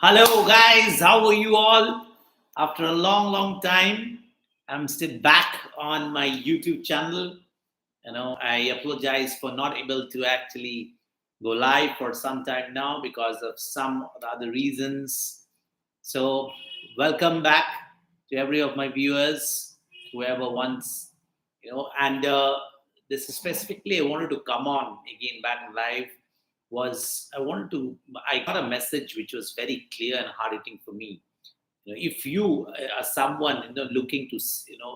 Hello, guys. How are you all? After a long, long time, I'm still back on my YouTube channel. I apologize for not able to actually go live for some time now because of some other reasons. So, welcome back to every of my viewers, whoever wants, and this is specifically I wanted to come on again back live was I got a message which was very clear and hard hitting for me. If you are someone looking to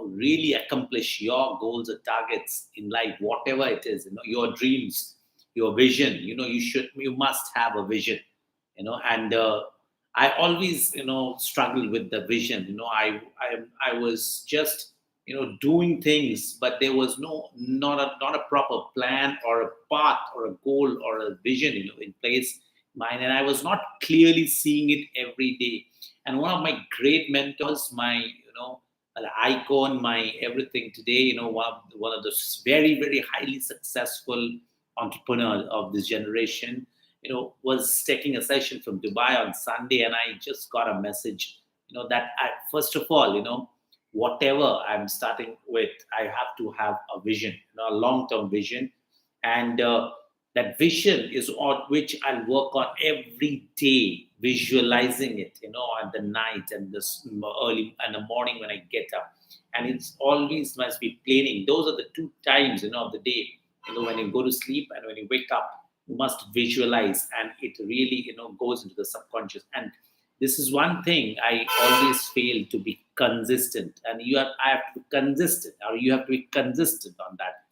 really accomplish your goals or targets in life, whatever it is, your dreams, your vision, you must have a vision, and I always struggled with the vision. I was just doing things, but there was not a proper plan or a path or a goal or a vision in place mine, and I was not clearly seeing it every day. And one of my great mentors, my an icon, my everything today, one of the very very highly successful entrepreneurs of this generation, was taking a session from Dubai on Sunday, and I just got a message, that first of all, whatever I'm starting with, I have to have a vision, a long-term vision, and that vision is on which I'll work on every day, visualizing it, at the night and this early and the morning when I get up, and it's always must be planning. Those are the two times, of the day, when you go to sleep and when you wake up, you must visualize, and it really goes into the subconscious. And this is one thing I always fail to be consistent, and I have to be consistent, or you have to be consistent on that.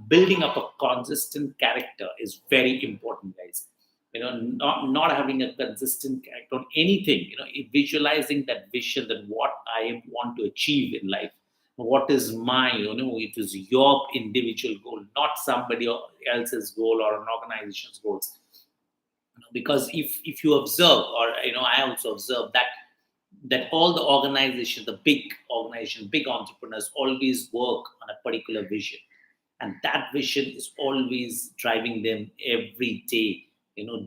Building up a consistent character is very important, guys. Not having a consistent character on anything, visualizing that vision, that what I want to achieve in life, what is my, it is your individual goal, not somebody else's goal or an organization's goals. Because if you observe, or I also observe that all the organizations, the big organization, big entrepreneurs always work on a particular vision, and that vision is always driving them every day,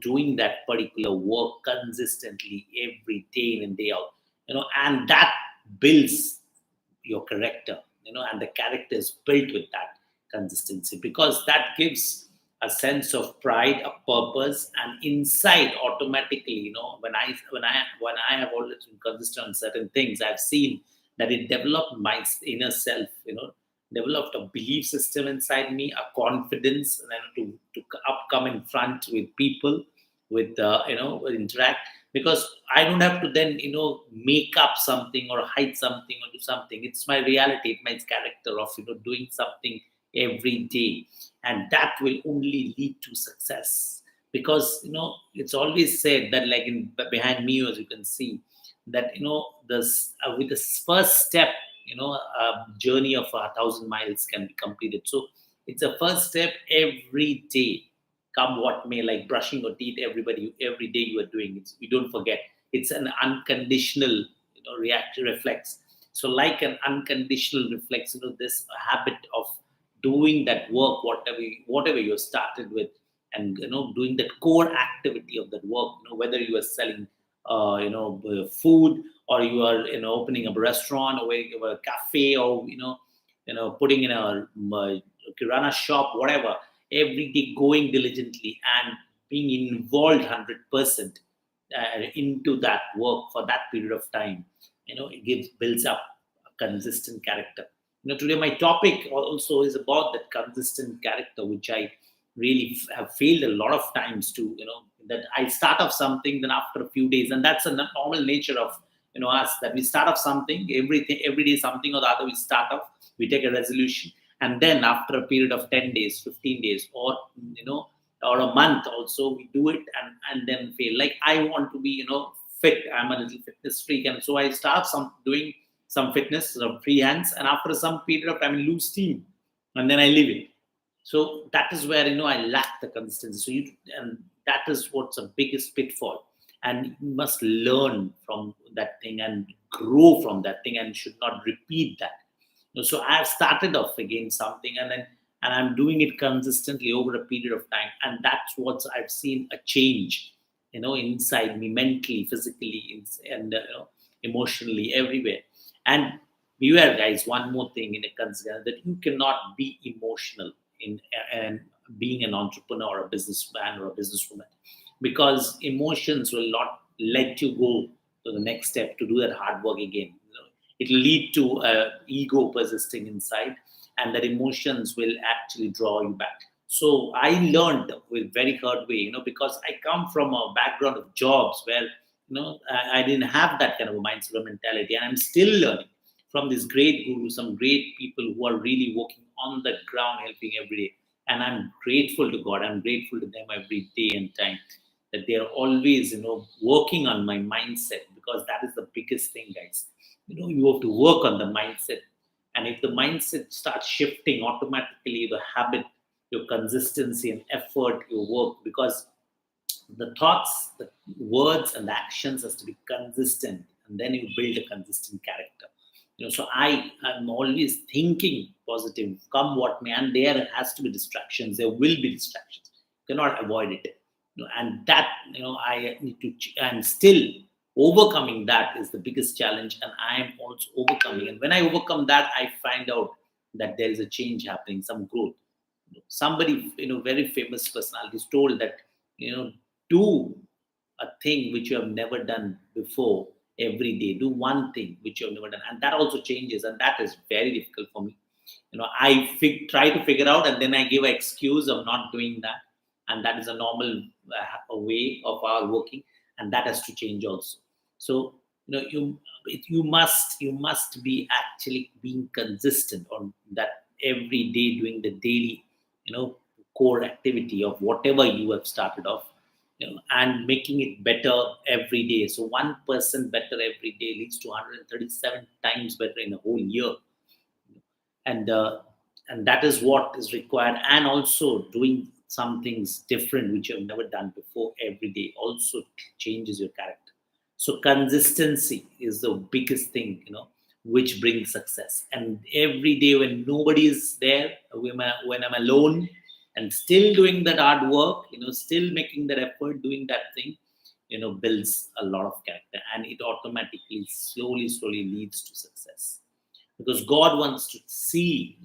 doing that particular work consistently every day in and day out, and that builds your character, and the character is built with that consistency, because that gives a sense of pride, a purpose, and insight automatically. When I have always been consistent on certain things, I've seen that it developed my inner self, developed a belief system inside me, a confidence, and then to come in front with people, with interact, because I don't have to then make up something or hide something or do something. It's my reality, it's my character of doing something every day, and that will only lead to success. Because it's always said that, like behind me, as you can see, that this with the first step, a journey of 1,000 miles can be completed. So it's a first step every day, come what may, like brushing your teeth. Every day you are doing it, you don't forget. It's an unconditional react reflex. So like an unconditional reflex, this habit of doing that work, whatever you started with, and doing that core activity of that work, whether you are selling food, or you are opening up a restaurant, or you have a cafe, or putting in a kirana shop, whatever. Every day going diligently and being involved 100% into that work for that period of time, it builds up a consistent character. Today my topic also is about that consistent character, which I really have failed a lot of times to, that I start off something, then after a few days, and that's a normal nature of us, that we start off something, every day something or the other we start off, we take a resolution, and then after a period of 10 days, 15 days, or or a month also, we do it, and then fail. Like I want to be fit, I'm a little fitness freak, and so I start doing some fitness, some free hands, and after some period of time I lose steam, and then I leave it. So that is where I lack the consistency. And that is what's the biggest pitfall. And you must learn from that thing and grow from that thing, and should not repeat that. So I have started off again something, and I'm doing it consistently over a period of time, and that's what I've seen a change inside me, mentally, physically, and emotionally, everywhere. And beware, guys, one more thing in a consider that you cannot be emotional in and being an entrepreneur or a businessman or a businesswoman, because emotions will not let you go to the next step to do that hard work again. It will lead to ego persisting inside, and that emotions will actually draw you back. So I learned with very hard way, because I come from a background of jobs where I didn't have that kind of a mindset or mentality, and I'm still learning from these great gurus, some great people who are really working on the ground, helping every day. And I'm grateful to God. I'm grateful to them every day and time that they are always, working on my mindset, because that is the biggest thing, guys. You have to work on the mindset. And if the mindset starts shifting automatically, the habit, your consistency and effort, your work, because the thoughts, the words, and the actions has to be consistent, and then you build a consistent character. So I am always thinking positive, come what may, and there has to be distractions. There will be distractions. You cannot avoid it. And that I need to, and still overcoming that is the biggest challenge, and I am also overcoming. And when I overcome that, I find out that there is a change happening, some growth. Somebody, very famous personalities told that, do a thing which you have never done before every day. Do one thing which you have never done, and that also changes. And that is very difficult for me. I try to figure out, and then I give an excuse of not doing that, and that is a normal way of our working, and that has to change also. So you must be actually being consistent on that every day, doing the daily core activity of whatever you have started off, and making it better every day. So 1% better every day leads to 137 times better in a whole year. And uh, and that is what is required. And also doing some things different which you have never done before every day also changes your character. So consistency is the biggest thing, which brings success. And every day when nobody is there, when I'm alone and still doing that hard work, still making that effort, doing that thing, builds a lot of character, and it automatically slowly leads to success, because God wants to see,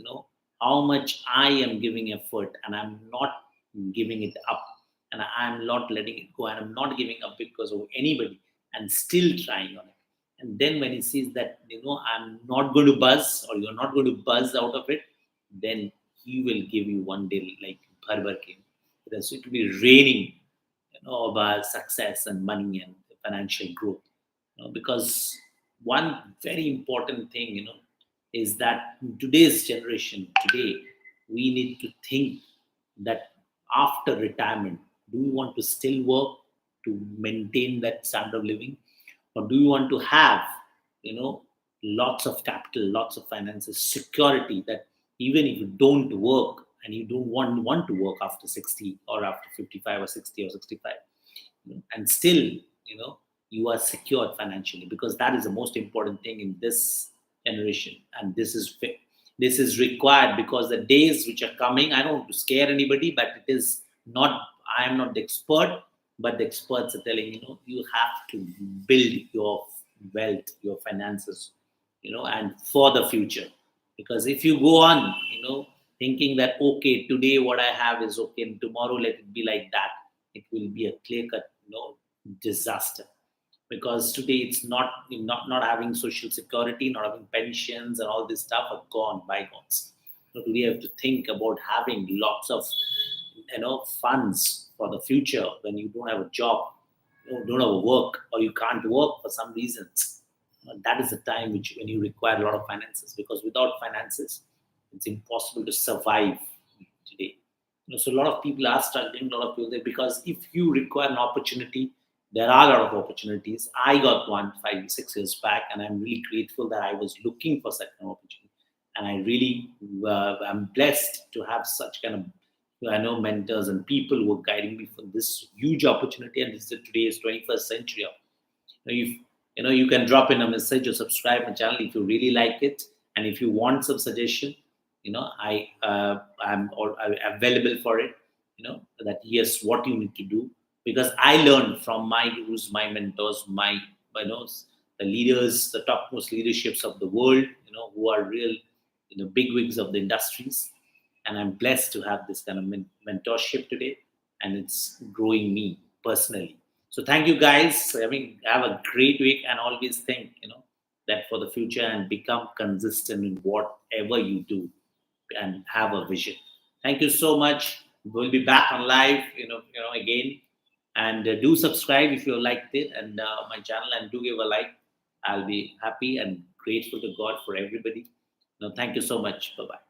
how much I am giving effort, and I'm not giving it up, and I'm not letting it go, and I'm not giving up because of anybody, and still trying on it. And then when He sees that, I'm not going to buzz, or you're not going to buzz out of it, then He will give you one day like bhar came. It will be raining, about success and money and financial growth. Because one very important thing, is that in today's generation, today, we need to think that after retirement, do you want to still work to maintain that standard of living, or do you want to have, you know, lots of capital, lots of finances, security, that even if you don't work and you don't want to work after 60 or after 55 or 60 or 65, and still, you are secured financially, because that is the most important thing in this generation. And this is required, because the days which are coming, I don't want to scare anybody, but it is not, I am not the expert, but the experts are telling, you have to build your wealth, your finances, and for the future. Because if you go on, thinking that, okay, today what I have is okay, and tomorrow let it be like that, it will be a clear cut, disaster. Because today it's not having social security, not having pensions, and all this stuff are gone, bygones. So today you have to think about having lots of, funds for the future when you don't have a job, don't have a work, or you can't work for some reasons. That is the time which when you require a lot of finances, because without finances, it's impossible to survive today. So a lot of people are struggling, a lot of people there, because if you require an opportunity, there are a lot of opportunities. I got one 5 6 years back, and I'm really grateful that I was looking for such an opportunity. And I really am blessed to have such kind of, mentors and people who are guiding me for this huge opportunity. And this is today's 21st century. You can drop in a message or subscribe my channel if you really like it, and if you want some suggestion, I'm available for it. That yes, what you need to do, because I learned from my gurus, my mentors, my you know the leaders, the topmost leaderships of the world, who are real, bigwigs of the industries, and I'm blessed to have this kind of mentorship today, and it's growing me personally. So thank you guys. I mean, have a great week, and always think, that for the future and become consistent in whatever you do and have a vision. Thank you so much. We'll be back on live, again. And do subscribe if you liked it and my channel, and do give a like. I'll be happy and grateful to God for everybody. Thank you so much. Bye bye.